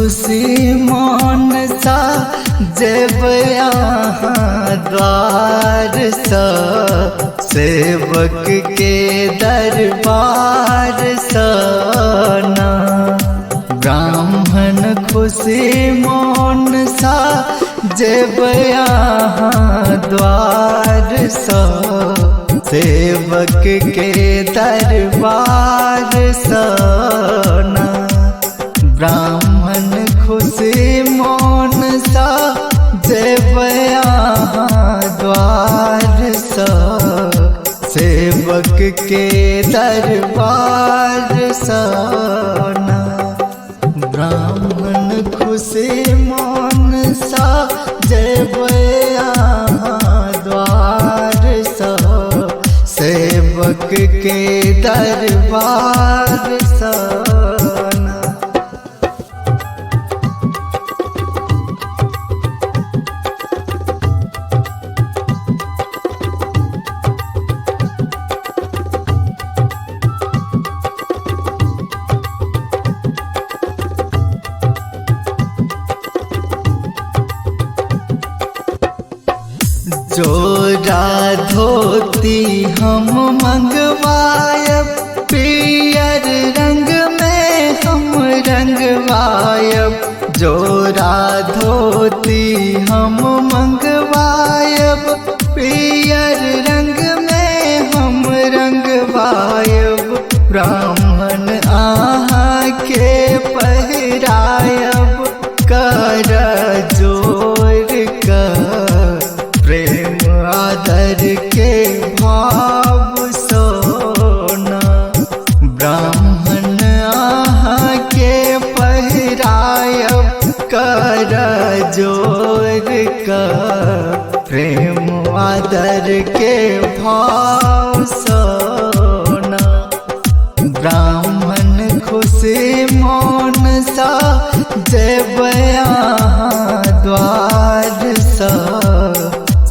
खुशी मन सा जब यहाँ द्वार सा सेवक के दरबार सना। ब्राह्मण खुशी मन सा जब यहाँ द्वार सा सेवक के दरबार सना। ब्राह्मण खुशी मन सा जब यहाँ द्वार सा सेवक के दरबार सना। ब्राह्मण खुशी मन सा जब यहाँ द्वार सा सेवक के दरबार सना। जोरा धोती हम मंगवायब पियर रंग में हम रंगवायब। जोरा धोती हम मंगवायब पियर रंग में हम रंगवायब। ब्राह्मण आहा के पहिरायब कर जोर कर प्रेम आदर के भाव सोना। ब्राह्मण आहा के पहिरायब कर जोर कर प्रेम आदर के भाव सोना। ब्राह्मण खुशी मन सा जब यहाँ द्वार सा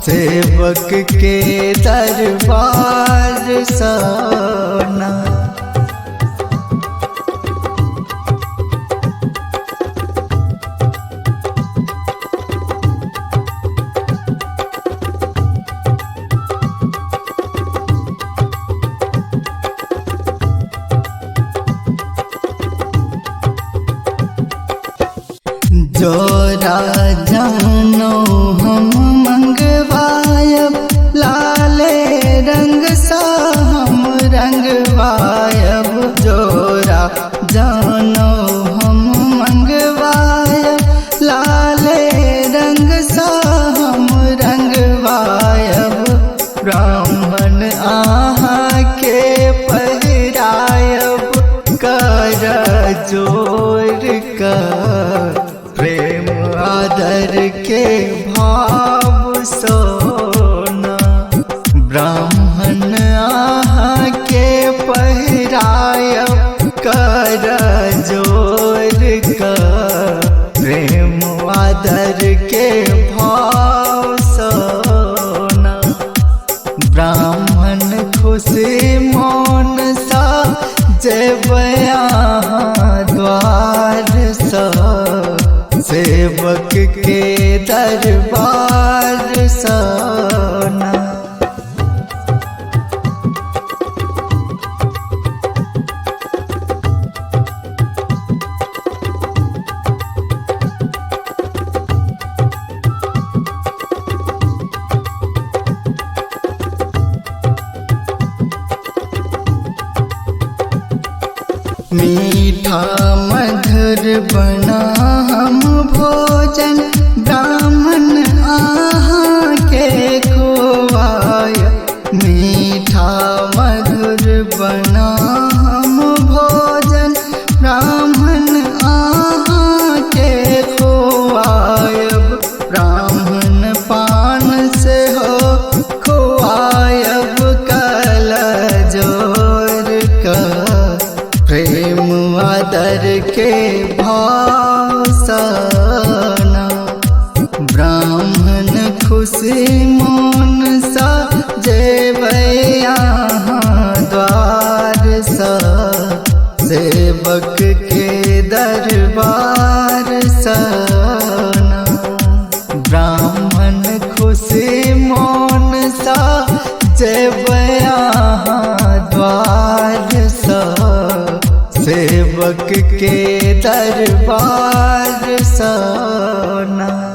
सेवक के दरबार सना। जोरा जानो हम मंगवायब लाले रंग सा हम रंगवायब। जोरा जानो हम मंगवायब लाले रंग सा हम रंगवायब। ब्राह्मण आहा के पहिरायब कर जोर कर प्रेम आदर के भाव सोना। ब्राह्मण आहा के पहिरायब कर जोर कर प्रेम आदर के भाव सोना। ब्राह्मण खुशी मन सा जब यहाँ द्वार सा सेवक के दरबार सना। मीठा मधुर बना हम भोजन ब्राह्मण आहा के खुआया। मीठा मधुर बना हम भोजन ब्राह्मण आहा के खुआयब। ब्राह्मण पान से हो खुआयब कल जोर कर प्रेम आदर के भाव सना। ब्राह्मण खुशी मन सा जब यहाँ द्वार सा सेवक के दरबार सना। ब्राह्मण खुशी मौन सा जब यहाँ द्वार सा, सेवक के दरबार सना।